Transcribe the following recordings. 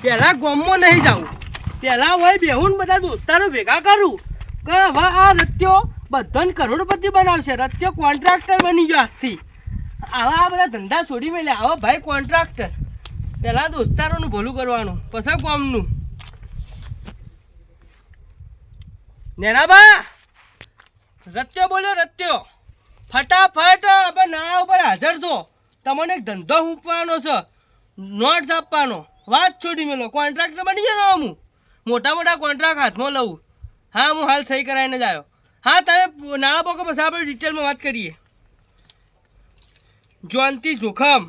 પેલા ગામમાં નહીં જાવું, પેલા હોય બેહુન બધા દોસ્તારો ભેગા કરું કે હવે આ રત્યો બધાને કરોડપતિ બનાવશે. રત્યો કોન્ટ્રાક્ટર બની ગયો આજથી. આવા આ બધા ધંધા છોડી મેલ્યા. હવે ભાઈ કોન્ટ્રાક્ટર. પેલા દોસ્તારોનું ભલું કરવાનું, પછી ગામનું. નેનાબા, રત્યો બોલ્યો રત્યો, ફટાફટ આપણે નાણાં ઉપર હાજર થો. તમને એક ધંધો મૂકવાનો છે, નોટ્સ આપવાનો. વાત છોડી મેલો, કોન્ટ્રાક્ટર બની ગયો હું. મોટા મોટા કોન્ટ્રાક્ટ હાથમાં લઉં. હા, હું હાલ સહી કરાવીને જ આવ્યો. હા, તમે નાણાં પોકો, પછી આપણે ડિટેલમાં વાત કરીએ. જોનતી જોખમ,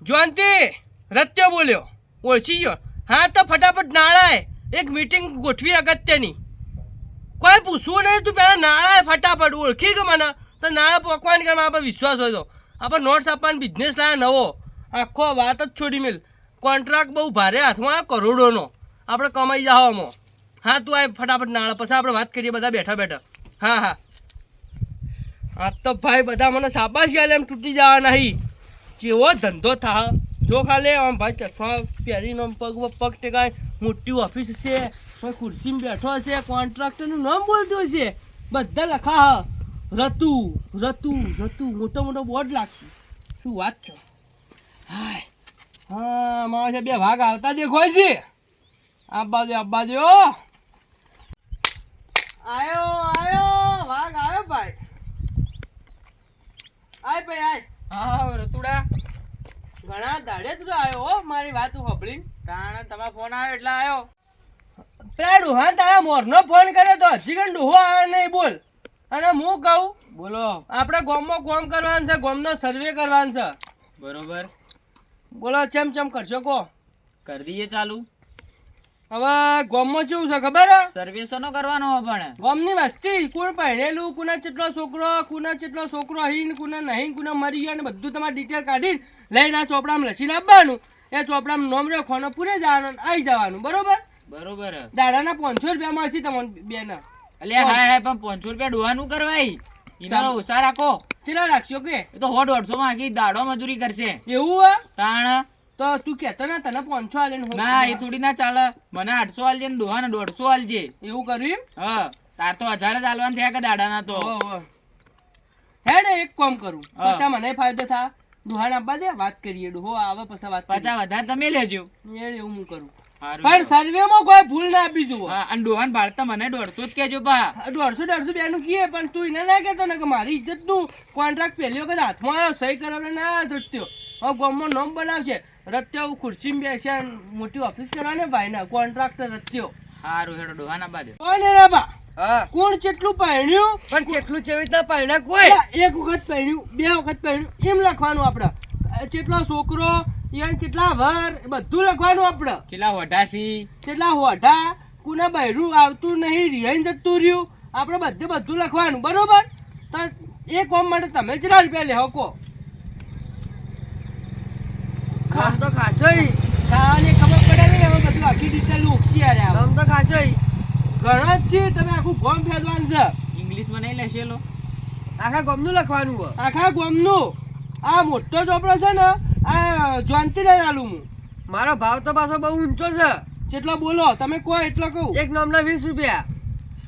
જોનતી રત્યો બોલ્યો, ઓળખી ગયો. હા, તો ફટાફટ નાણાં એક મીટિંગ ગોઠવી અગત્યની. કોઈ પૂછવું નહીં, તું પહેલાં નાણાં ફટાફટ ઓળખી ગયો મને. તો નાણાં પોકવાની કરવા આપણે વિશ્વાસ હોય તો આપણે નોટ્સ આપવાનો બિઝનેસ લાવે નવો. આખો વાત જ છોડી મેલ. કોન્ટ્રાક્ટ બહુ ભારે હાથમાં, કરોડોનો આપણે કમાઈ જાઓ આમાં. હા, તું આ ફટાફટ નાણાં, પછી આપણે વાત કરીએ બધા બેઠા બેઠા. હા હા, આ તો ભાઈ બધા મને શાબાશી આલે એમ તૂટી જવા નહીં. જેવો ધંધો થા જો ખાલી આમ ભાઈ ચશ્મા પહેરીને પગ પગ ટેકાય, મોટી ઓફિસ છે, કોઈ ખુરશીમાં બેઠો હશે, કોન્ટ્રાક્ટરનું નામ બોલતું હશે, બધા લખા રતુ રતુ રતુ, મોટો મોટો બોર્ડ લાગશે. શું વાત છે? હાય હા, મારા છે બે વાઘ આવતા દેખાય છે. આ બાજુ આયો આયો વાઘ આવ્યો ભાઈ. આય ભાઈ આય. હા રતુડા, ઘણા દાડે તું આવ્યો હો મારી વાત સાંભળી. તાણ તમારો ફોન આવ્યો એટલે આવ્યો. પેલા ડોહા તારા મોરનો ફોન કર્યો તો હજી કઈ ડોહો આવ્યો નહીં. બોલ. અને હું કહું, બોલો. આપણે ગામમાં કામ કરવાનું છે, ગામનો સર્વે કરવાનું છે. બરોબર, બોલો ચમ ચમ કરશો કહો. કરી દઈએ ચાલુ. હવે ગામમાં કેવું છે ખબર હે? સર્વે શેનો કરવાનો પણ? ગામની વસ્તી, કોણ પહેરેલું, કોના કેટલો છોકરો, કોના કેટલો છોકરો હીન, કોના નહીં, કોના મરી ગયા, ને બધું તમારે ડિટેલ કાઢીને લઈને આ ચોપડામાં લસીને આપવાનું. એ ચોપડામાં નોમ રાખવાનો, પૂરે જવાનું, આવી જવાનું. બરોબર બરોબર. દાડાના 500 રૂપિયામાં હશે તમને બેના. એટલે હા પણ 500 રૂપિયા ડોહાનું કરવાય, એનો ઓછા રાખો. કેટલા રાખશો કે? એ તો 100-150 માં આખી દાડો મજૂરી કરશે. એવું હે? તાણ તો તું કહેતો ને તને 500 આલે ને ના, એ થોડી ના ચાલે. મને 800 આલજે ને ડોહાને 150 આલજે. એવું કર્યું? હા, તાર તો 1000 જ આલવાના થયા કે દાડાના તો. હે ને એક કામ કરું, હા. પછી મને ફાયદો થા. દુહાન આપવા દે, વાત કરીએ. ડોહો આવે પછી વાત કરીએ. 50 વધારે તમે લેજો. એવું હું કરું. હારું. પણ સર્વેમાં કોઈ ભૂલ ના આપી જુઓ. હા, અને ડોહાને ભાળતા મને 150 જ કેજો પા. 150 બેનું કીએ, પણ તું એને ના કહેતો ને કે મારી ઇજ્જત નું કોન્ટ્રાક્ટ પહેલી વખત હાથમાં આવ્યો, સહી કરાવડે ના રત્યો. હવે ગામમાં નામ બનાવશે. રત્યો ખુરશીમાં બેસે, મોટી ઓફિસ કરવાને ભાઈ ના કોન્ટ્રાક્ટર રત્યો. હારું હેડો ડોહાના બાદ. કોઈ ને ના બા. હા, કોણ કેટલું પહેણ્યું, પણ કેટલું જેવી રીતના પરિણામ કોઈ એક વખત પહેર્યું, 2 વખત પહેર્યું, એમ લખવાનું આપણે. કેટલો છોકરો, ઈવન કેટલા વર, બધું લખવાનું આપણે. કેટલા વઢાસી, કેટલા હોઢા, કોના બહેરું આવતું નહીં, રિહાઈને જતું રહ્યું, આપણે બધું લખવાનું. બરોબર? તો એ કામ માટે તમે કેટલા રૂપિયા લેવો કહો? કામ તો ખાસોય ખાવાની ખબર પડે ને, હવે બધું આખી ડિટેલ ઓછી યાર. કામ તો ખાસોય ઘણા જ છે, તમે આખું ગામ ફેરવાનું છે. ઇંગ્લિશમાં નહીં લેશેલો. આખા ગામનું લખવાનું હોય. આખા ગામનું. આ મોટો ચોપડો છે ને, આ જોનતી ને આલું હું. મારો ભાવ તો પાછો બહુ ઊંચો છે. જેટલો બોલો તમે કહો એટલો કહું. એક નામના 20 રૂપિયા.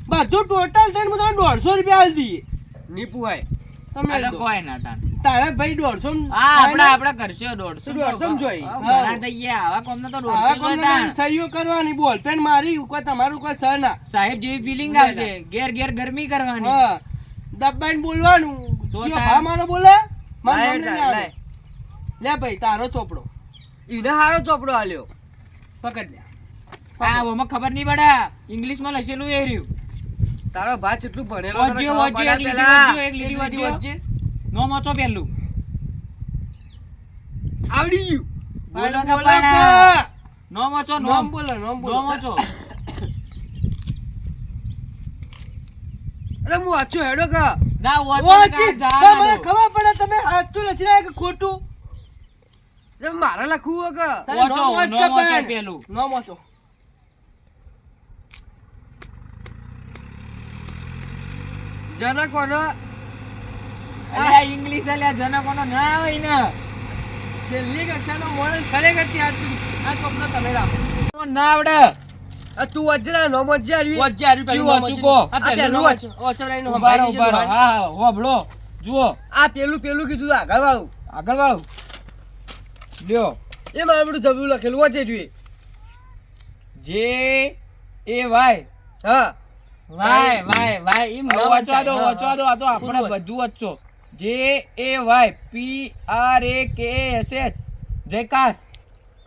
બધું ટોટલ થઈને હું તમને 150 રૂપિયા આલી દઈએ. નીપુ હોય તમે આ તો દો. કોઈ ના તાણ. તારે ભાઈ 150 હા, આપણે કરશો 150. તું 150 જોઈ. હા, ઘણા થઈ ગયા આવા કોમનો તો 150 આવા જ કોમને તાણ. સહીઓ કરવાની, બોલ પેન મારી કોઈ તમારું કોઈ સહ ના. સાહેબ જેવી ફિલિંગ આવશે, ઘેર ઘેર ગરમી કરવાની. હા, દબાઈને બોલવાનું. તો જીઓ તાર- ભા મારો બોલે મારો લાય, નામ લઈને લાય, આવે. લાય. લે ભાઈ તારો ચોપડો ઈને હારો ચોપડો આલ્યો. પકડ લે. હા, ઓમાં ખબર નહીં પડે. ઇંગ્લિશમાં લખેલું એ રહ્યું. તારો ભાઈ કેટલું ભણેલો તને વાંચ્યો, ખબર વાંચ્યો, પડે એક લીટી પેલા. વાંચ્યો, એક લીટી વાંચ્યો. વચ્ચે નો મોચો પેલું. આવડી ગયું. બોલો કે બોલો પણ. કે. નો મોચો, નામ બોલો નામ નો બોલો. મોચો. અરે હું વાંચ્યો હેડો કે ના, વાંચો ને વાંચી. કાં જા તો ના મને દો. ખબર પડે તમે સાચું લખી રહ્યા કે ખોટું. જે મારે લખવું હોય કે તારે વાંચો, નામ વાંચ નો કે મોચો પણ. પેલું. નામ વાંચો. જનકોનો અલ્યા ઇંગ્લિશ અલ્યા જનકોનો ના આવે ને. છેલ્લી કક્ષાનો મોડલ ખરેખર ત્યાં આ ચોપડો તમે રાખો. ના આવડે. આ તું વજ્જરા નો વજ્જા આવી વચ્ચે હાર્યું પેલું ચૂકો, નામ ચૂકો. હતું. આ પહેલું પહેલું નામ જ. ઓચરાઈનું ઉભા રહો, સંભાળી ઉભા રહો. દીધું. હા હા હોભળો જુઓ આ પેલું કીધું આગળ વાળું આગળ વાળું લ્યો એ મારું બધું જબરું લખેલું વચ્ચે જોઈએ જે એ વાય હા વાય એમ ન વચવા દો વંચાય. વચવા દો આ તો આપણે પૂરું બધું વચશો જે એ વાય PRAKSS જયકાસ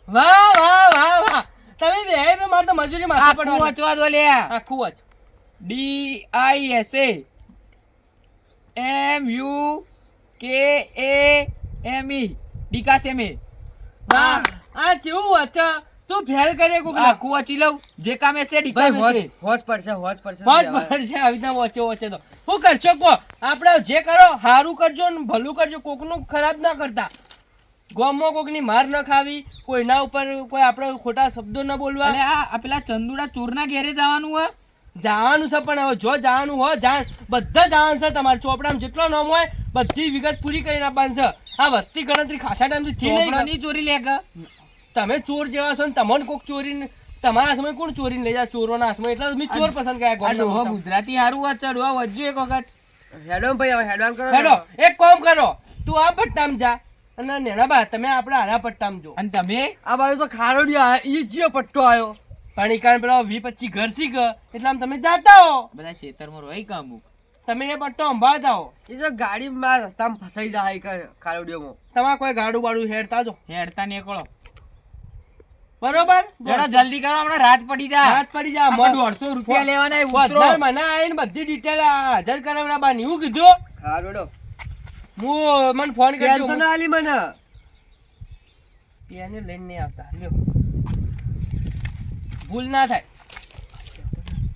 વાહ તમે બે મારે તો મજૂરી માથે આખું પડવા વચવા દો લ્યા આખું જ DISAMUKAME ડીકાસેમે વાહ આ કેવું વચ્ચે તું ફેલ કરે કોક આખું વચી લઉં જે કામે છે ભાઈ ડીકામે છે હોજ પડશે પાંચ ભર છે આવી રીતના વચ્ચે તો શું કરશો કો આપણે જે કરો સારું કરજો ને ભલું કરજો કોકનું ખરાબ ના કરતા ગામમાં કોકની માર ન ખાવી કોઈના ઉપર કોઈ આપણે ખોટા શબ્દો ન બોલવા અલે આ પેલા ચંદુડા ચોરના ઘેરે જવાનું હે જવાનું છે પણ હવે જો જવાનું હોય જાણ બધા જવાનું છે તમારે ચોપડામાં જેટલો નામ હોય બધી વિગત પૂરી કરીને આપવાની છે આ વસ્તી ગણતરી ખાસા ટાઈમથી થી નહીં ચોપડાની ચોરી લે કે તમે ચોર જેવા છો ને તમને કોક ચોરીને તમારા હાથમાં કોણ ચોરીને લઈ જાય ચોરોના હાથમાં એટલે મેં ચોર પસંદ કર્યા આ ગામના ડોહો મોટા. ગુજરાતી હારું વાત છે ડોહો વજ્જો એક વખત હેડવામ ભાઈ હવે હેડવામ કરો હેડો એક કામ કરો તું આ પટ્ટામાં જા અને નેનાબા તમે આપણે આરા પટ્ટામાં જો અને તમે આ બાજુ તો ખારોડિયા ઈ જીઓ પટ્ટો આવ્યો પણ ઈ કારણ પેલો 20-25 ઘર સી ગયો એટલે આમ તમે જાતા હો બધા ખેતરમાં રોઈ કામું તમે એ પટ્ટો સંભાળતા હો એ તો ગાડી માં રસ્તામાં ફસાઈ જાય ખારોડિયામાં તમારે કોઈ ગાડું બાડું હેડતા જો હેડતા નીકળો બરોબર જરા જલ્દી કરો હમણાં રાત પડી જાય રાત પડી જા આપણે 150 રૂપિયા લેવાના એ ઉતરો વધારે મને આવીને બધી ડિટેલ હાજર કરાવડા બાની હું કીધું ખારોડો હું મને ફોન પેન કરજો તો ના આલી મને પેને લઈને નહીં આવતા લ્યો ભૂલ ના થાય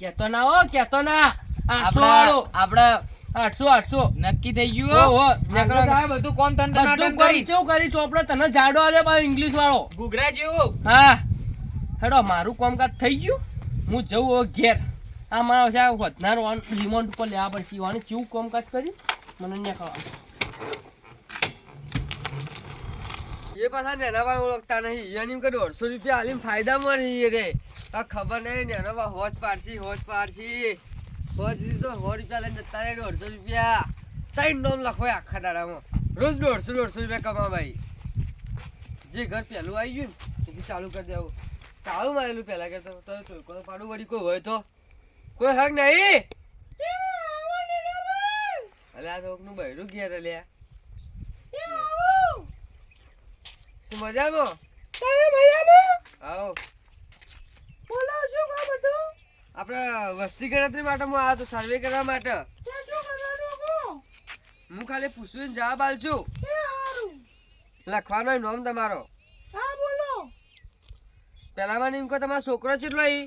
કેતો ના હો કેતો ના 800 વાળો આપણે 800 નક્કી થઈ ઓ ગયું હો નીકળો સાહેબ બધું કોમ તન બધું કરી ચેવું કરી ચોપડો તને જાડો આલ્યો પાછો ઇંગ્લિશ વાળો ઘૂઘરા જેવું હા હેડો મારું કામકાજ થઈ ગયું હું જઉં હવે ઘેર આ મારો છે વધનાર રિમોટ ઉપર લેવા પડશે અને કેવું કામકાજ કર્યું મને નહીં ખબર એ પાછા નેનાબા ઓળખતા નહીં એની કે 150 રૂપિયા આલીને ફાયદા મળી રે આ ખબર નહીં નેનાબા હોજ પાડશી હોજ તો 100 રૂપિયા લઈને જતા રહે 150 રૂપિયા ત્રણ નોમ લખો આખા દાડામાં રોજ 150 રૂપિયા કમા ભાઈ જે ઘર પહેલું આવી ગયું ને એથી ચાલુ કરી દેવું ચાલુ મારેલું પહેલા કે તો કોઈ પાડું વળી કોઈ હોય તો કોઈ હક નહીં અલે આ તો નું બૈરું ઘેર લ્યા શું મજામાં આવો આપણે વસ્તી ગણતરી માટે હું આવ્યો તો સર્વે કરવા માટે હું ખાલી પૂછું જવાબ આલજો લખવાનો નામ તમારો પેલામાં એમ કહો તમારો છોકરો કેટલો અહીં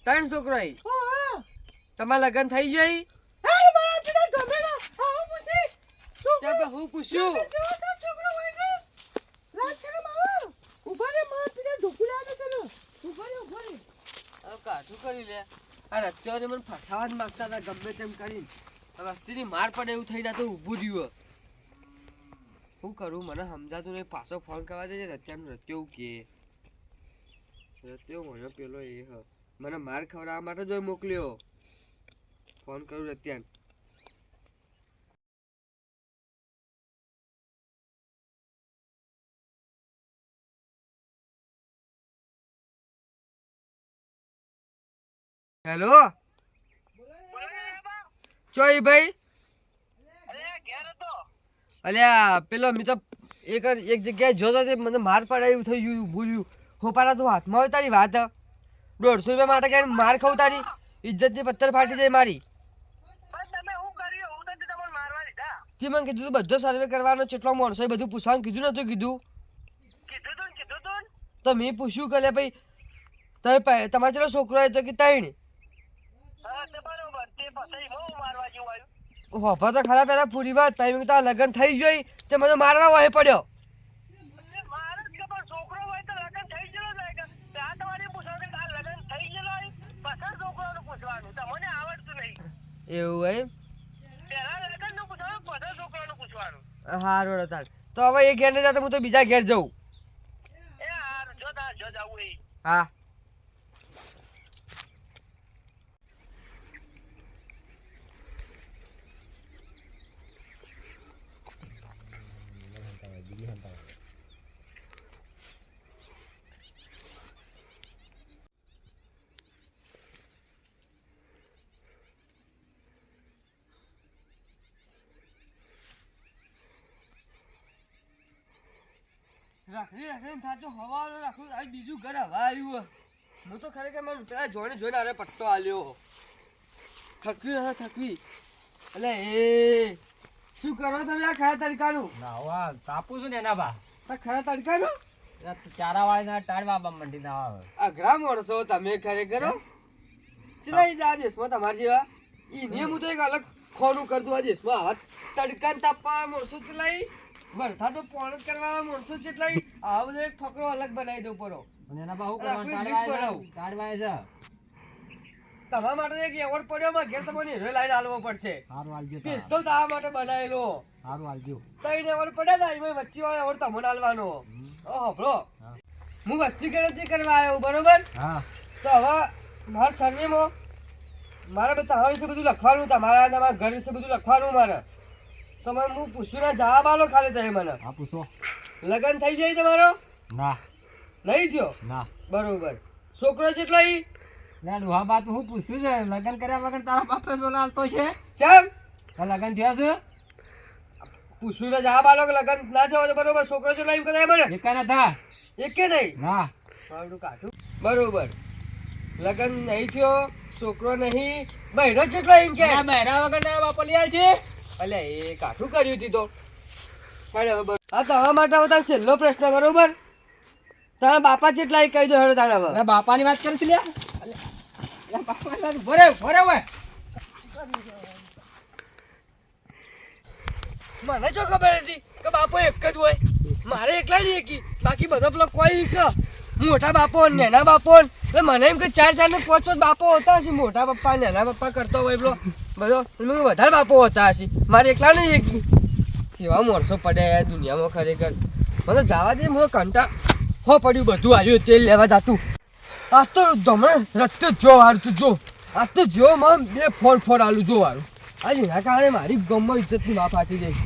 3 છોકરો અહીં તમારા લગ્ન થઈ ગયો ચાલ હું પૂછ્યું કાઠું કરી લે આ રત્યોને મને ફસાવા જ માંગતા હતા ગમે તેમ કરીને વસ્તીની માર પડે એવું થઈને તો ઊભું રહ્યું શું કરું મને સમજાતું નહીં પાછો ફોન કરવા દેજે રત્યાનું રત્યો કે રત્યો મને પેલો એ હ મને માર ખવડાવવા માટે જ મોકલ્યો ફોન કરું રત્યાન હેલો ચોઈ ભાઈ અલ્યા પેલો મેં તો એક જગ્યાએ જોતો તે મને માર પડે એવું થઈ ગયું ભૂલ્યું હો પારા તું હાથમાં હોય તારી વાત 150 રૂપિયા માટે ક્યારે માર ખાઉં તારી ઇજ્જતની પથ્થર ફાટી જાય મારી તે મને કીધું તું બધો સર્વે કરવાનો કેટલો માણસો એ બધું પૂછવાનું કીધું નતું કીધું તો મેં પૂછ્યું કે ભાઈ તમે તમારે ચલો છોકરો હતો કે ત્રણ હોભા તો ખરા પેલા પૂરી વાત પછી મેં કીધું લગ્ન થઈ જોઈ તે મને મારવા વાહે પડ્યો એવું એમ હારું તાર તો હવે એ ઘેર નહીં જતો હું તો બીજા ઘેર જઉં. હા રાખડી થાચો હવાનો રાખું આ બીજું ઘર હવા આવ્યું. હું તો ખરેખર મને પેલા જોઈને અરે પટ્ટો આલ્યો. થકવી એટલે એ શું કરો તમે આ ખરા તડકાનું? નાવા તાપું છું ને એના બા આ ખરા તડકાનું ચારા વાળીના ટાળવા મંડી ના આવે. અઘરા માણસો તમે ખરેખર હો. સિલાઈ જા દેશમાં તમારા જેવા ઈ ને હું તો એક અલગ ખોનું કરતું આ દેશમાં આવા તડકાન તાપવા માણસો ચલાઈ વરસાદમાં પોણ કરવા માણસો ચલાઈ આવો બધો એક ફકરો અલગ બનાવી દઉં પડો. અને એના બા હું અરે કરવાનું? આખું mix ટાળવા છે. તમારા માટે એક એવોર્ડ પડ્યો માં ઘેર તમને હીરો લાઈન આલવો પડશે. હારું આલજો સ્પેશિયલ તમારા માટે બનાવેલો. હારું આલજો. ત્રણ એવોર્ડ પડ્યા હતા એમાં વચ્ચે વાળો એવોર્ડ તમને આલવાનો. ઓહો બ્રો હું વસ્તી ગણતરી કરવા આવ્યો બરોબર. હા તો હવે મારા સર્વેમાં મારે તમારા વિશે બધું લખવાનું, તમારા ઘર વિશે બધું લખવાનું મારે. તો મને હું પૂછું ના જવાબ આલો ખાલી તમે મને. હા પૂછો. લગ્ન થઈ જાય તમારો? ના નહીં થયો? ના. બરોબર. છોકરો કેટલો ઈ? ના ડોહા બા તો હું પૂછું છે લગન કર્યા વગર તારા બાપે બોલાવતો છે? ચમ લગન થયા છે? પૂછું ના જવાબ આલો કે લગ્ન ના થયો તો બરોબર. છોકરો કેટલો એમ કદાય મને એકા ના થા. એક કે નહીં? ના. મારું કાઢું. બરોબર. લગ્ન નહીં થયો, છોકરો નહીં, બહેરો કેટલો એમ કે? ના બહેરા વગર તારા બાપા લઈ આવે છે? અલે એ કાઠું કર્યું હતી તો. હવે આ તમારા માટે હવે તારો છેલ્લો પ્રશ્ન બરોબર. તારા બાપા જેટલા એ કહી દો હેડો તારા હવે. અરે બાપાની વાત કરે છે લ્યા. અરે બાપાની વાત ભરે ભરે હોય. મને જો ખબર હતી કે બાપો એક જ હોય. મારે એકલા નહીં એકી, બાકી બધો પેલો કોઈ કે મોટા બાપો ને નાના બાપો ને. એટલે મને એમ કે ચાર ને પાંચ બાપો હોતા હશે. મોટા પપ્પા નાના પપ્પા કરતો હોય પેલો બધો વધારે બાપો હોતા હશે. મારે એકલા નહીં એકી. કેવા મોરસો પડ્યા દુનિયામાં ખરેખર. મને જવા દે, હું કંટા હો પડ્યું બધું આવ્યું તેલ લેવા જાતું. આ તો તમે રસ્તે જો હારું તું જો. આ તો જો મને બે ફોડ આલું જો હારું. આજે એના કારણે મારી ગમમાં ઇજ્જતની માં ફાટી જાય.